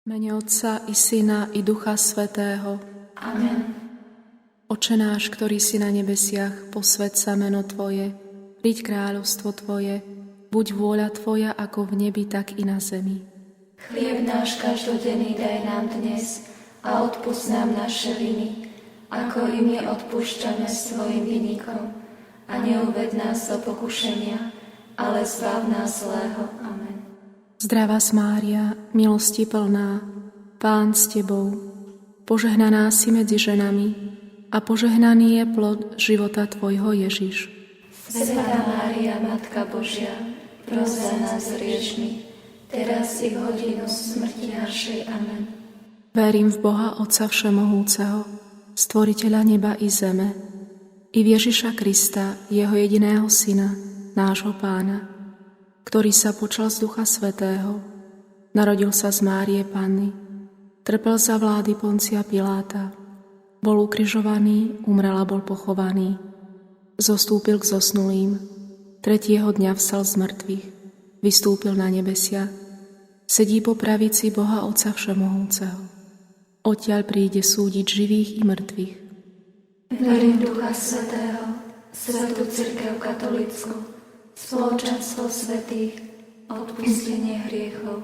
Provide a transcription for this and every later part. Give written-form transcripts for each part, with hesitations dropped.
Mene Otca i Syna i Ducha Svätého. Amen. Oče náš, ktorý si na nebesiach, posväť sa meno Tvoje, príď kráľovstvo Tvoje, buď vôľa Tvoja ako v nebi, tak i na zemi. Chlieb náš každodenný daj nám dnes a odpusť nám naše viny, ako i my odpúšťame svojim vinníkom. A neuved nás do pokušenia, ale zbav nás zlého. Amen. Zdravá Mária, milosti plná, Pán s Tebou, požehnaná si medzi ženami a požehnaný je plod života Tvojho Ježiš. Svätá Mária, Matka Božia, pros za nás hriešnych, teraz i v hodinu smrti našej. Amen. Verím v Boha Otca Všemohúceho, Stvoriteľa neba i zeme, i v Ježiša Krista, Jeho jediného Syna, nášho Pána, ktorý sa počal z Ducha Svätého, narodil sa z Márie Panny, trpel za vlády Poncia Piláta, bol ukrižovaný, umrel a bol pochovaný, zostúpil k zosnulým, tretieho dňa vstal z mŕtvych, vystúpil na nebesia, sedí po pravici Boha Otca Všemohúceho. Odtiaľ príde súdiť živých i mŕtvych. Verím Ducha Svätého, Svätú Cirkev katolícku, spoločenstvo svätých, odpustenie hriechov,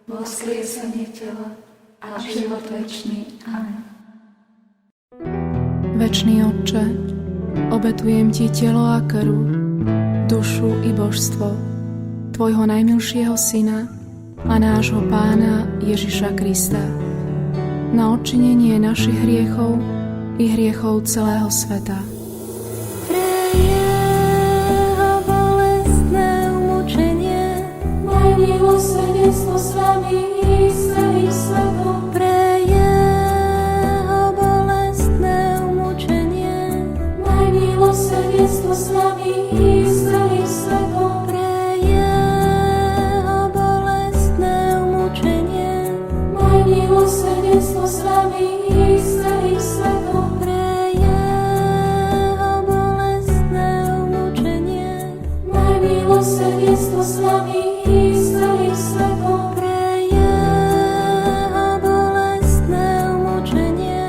voskriesenie tela a život večný. Amen. Večný Otče, obetujem Ti telo a krv, dušu i božstvo Tvojho najmilšieho Syna a nášho Pána Ježiša Krista, na odčinenie našich hriechov i hriechov celého sveta. Milosrdenstvo s vami i celým svetom. Pre jeho bolestné umučenie. Maj milosrdenstvo s vami i celým svetom. Pre jeho bolestné umučenie. Maj milosrdenstvo s vami i celým svetom. Pre jeho bolestné umučenie. Maj milosrdenstvo s vami i celým svetom. Pre jeho bolestné umučenie.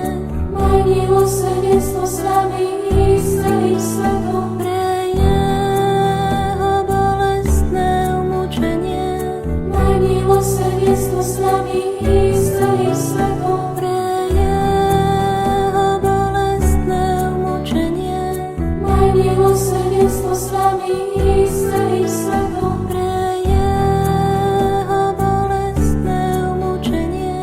Maj milosrdenstvo s vami i celým svetom. Pre jeho bolestné umučenie. Maj milosrdenstvo s vami i celým svetom. Pre jeho bolestné umučenie. Maj milosrdenstvo s vami i celým svetom. Pre jeho bolestné umučenie.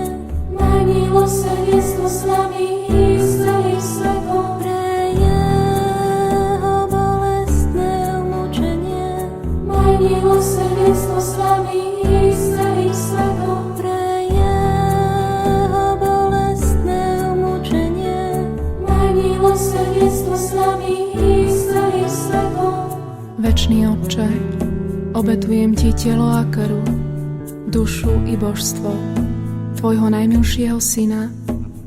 Maj milosrdenstvo s vami i celým svetom. Pre jeho bolestné umučenie. Maj milosrdenstvo s vami i celým svetom. Pre jeho bolestné umučenie. Maj milosrdenstvo s vami i celým svetom. Večný Otče, obetujem Ti telo a krv, dušu i božstvo Tvojho najmilšieho Syna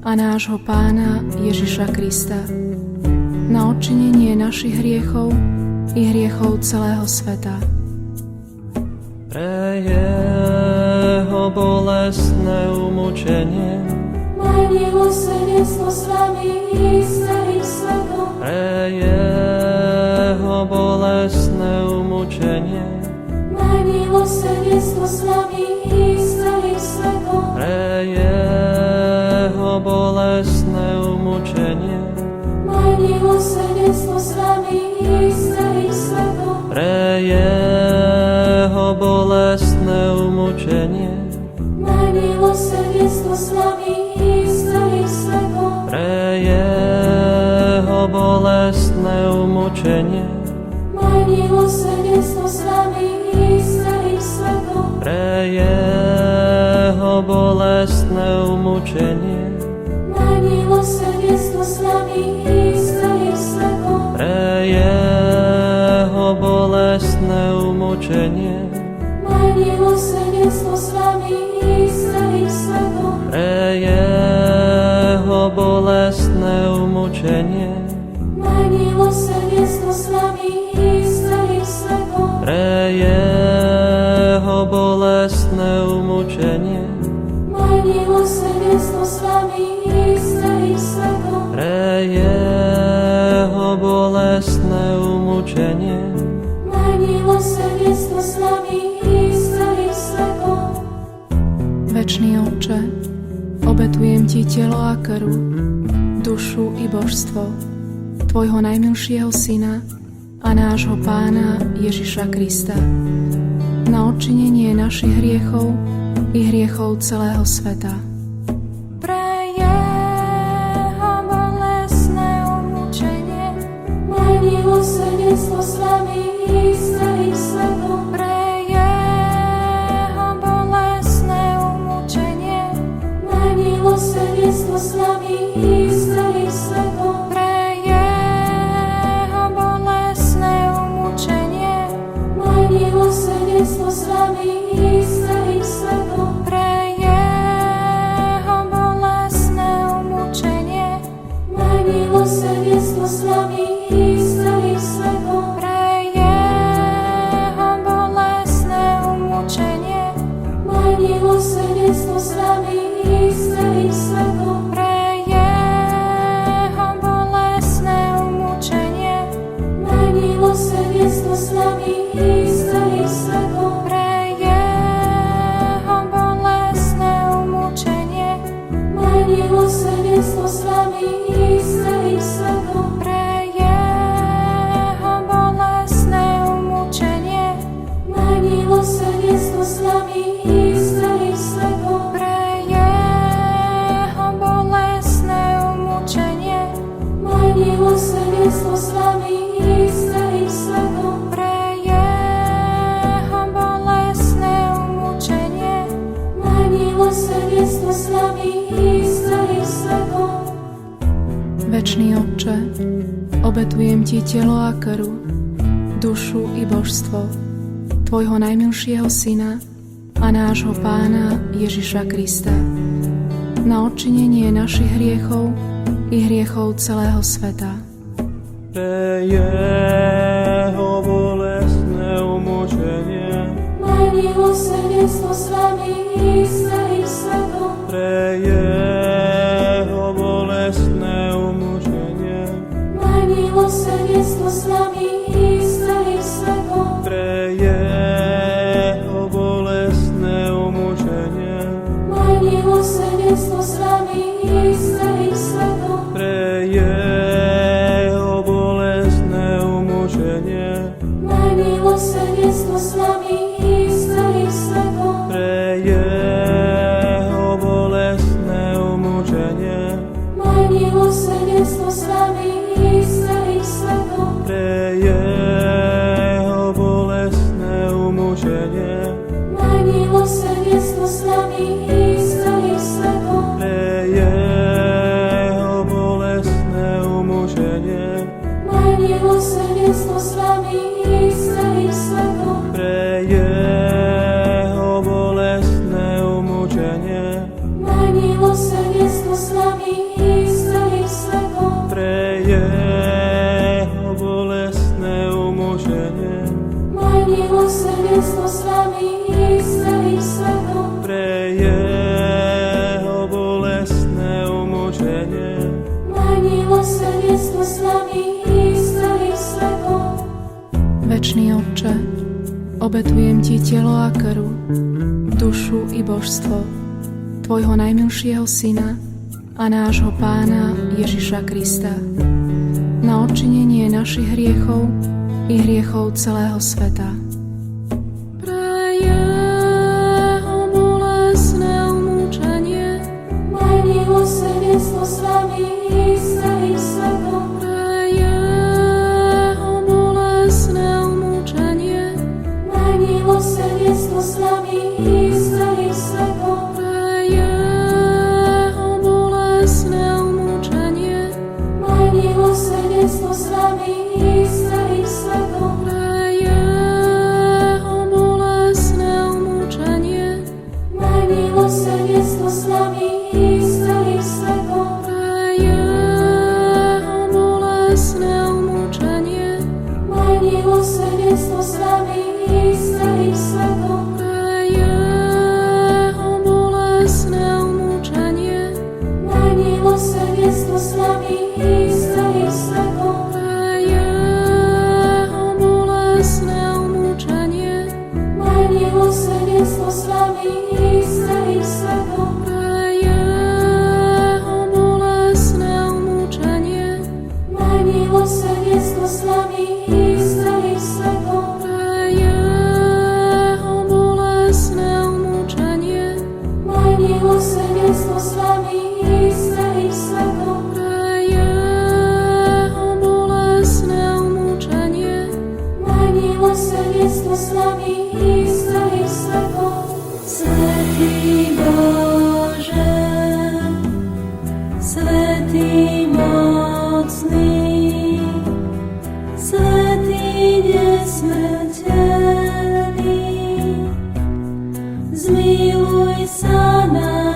a nášho Pána Ježiša Krista, na odčinenie našich hriechov i hriechov celého sveta. Pre jeho bolestné umučenie. Maj milosrdenstvo s vami i celým svetom. Pre jeho bolestné umučenie. Maj milosrdenstvo s vami i celým svetom. Pre jeho bolestné umučenie. Maj milosrdenstvo s vami i celým svetom. Pre jeho bolestné umučenie. Maj milosrdenstvo s vami i celým svetom. Pre jeho bolestné umučenie. Maj milosrdenstvo s vami i celým svetom. Pre jeho bolestné umučenie. Maj milosrdenstvo s vami i celým svetom. Pre jeho bolestné umučenie. Maj milosrdenstvo s vami i celým svetom. Pre jeho bolestné umučenie. Maj milosrdenstvo s vami i celým svetom. Pre jeho bolestné umučenie. Maj milosrdenstvo s vami i celým svetom. Pre jeho bolestné umučenie, Maj milosrdenstvo s nami i celým svetom. Večný Otče, obetujem Ti telo a krv, dušu i božstvo Tvojho najmilšieho Syna a nášho Pána Ježiša Krista na odčinenie našich hriechov i hriechov celého sveta. Pre jeho bolestné umučenie, maj milosrdenstvo s vami i celým svetom. Pre jeho bolestné umučenie, maj milosrdenstvo s vami i celým svetom. Pre jeho bolestné umučenie, maj milosrdenstvo s vami i celým svetom. Pre jeho bolestné umučenie, maj milosrdenstvo s vami i celým svetom. Pre jeho bolestné umučenie, maj milosrdenstvo s vami i celým svetom. Pre jeho bolestné umučenie, maj milosrdenstvo s vami i celým svetom. Pre jeho bolestné umučenie, maj milosrdenstvo s vami i celým svetom. Pre jeho bolestné umučenie, maj milosrdenstvo s vami i celým svetom. Pre jeho bolestné umučenie, maj milosrdenstvo s vami i celým svetom. Pre jeho bolestné umučenie, maj milosrdenstvo s vami i celým svetom. Večný Otče, obetujem Ti telo a krv, dušu i božstvo Tvojho najmilšieho Syna a nášho Pána Ježiša Krista na odčinenie našich hriechov i hriechov celého sveta. pre jeho bolestné umučenie, Maj milosrdenstvo s vami i celým svetom. pre jeho bolestné umučenie, Maj milosrdenstvo s vami i celým svetom. pre jeho bolestné umučenie, Maj milosrdenstvo s vami i celým svetom. pre jeho bolestné umučenie, Maj milosrdenstvo s vami i celým svetom. pre jeho bolestné umučenie, Maj milosrdenstvo s vami i celým svetom. pre jeho bolestné umučenie, Maj milosrdenstvo s vami i celým svetom. pre jeho bolestné umučenie, Maj milosrdenstvo s vami i celým svetom. pre jeho bolestné umučenie, Maj milosrdenstvo s vami i celým svetom. pre jeho bolestné umučenie, Maj milosrdenstvo s vami i celým svetom. pre jeho bolestné umučenie, Maj milosrdenstvo s vami i celým svetom. Večný Otče, obetujem Ti telo a krv, dušu i božstvo Tvojho najmilšieho Syna a nášho Pána Ježiša Krista na odčinenie našich hriechov i hriechov celého sveta. Pre jeho bolestné umučenie, Maj milosrdenstvo s vami i celým svetom. pre jeho bolestné umučenie, Maj milosrdenstvo s vami i celým svetom. pre jeho bolestné umučenie, Maj milosrdenstvo s vami i celým svetom. pre jeho milosrdenstvo s nami i s celým svetom. pre jeho bolestné umúčenie, Maj milosrdenstvo s nami i s celým svetom. pre jeho bolestné umúčenie, Maj milosrdenstvo s nami i s celým svetom. pre jeho bolestné umúčenie, Maj milosrdenstvo s nami i s celým svetom. Svätý Bože, Svätý mocný, Svätý nesmrteľný, zmiluj sa nad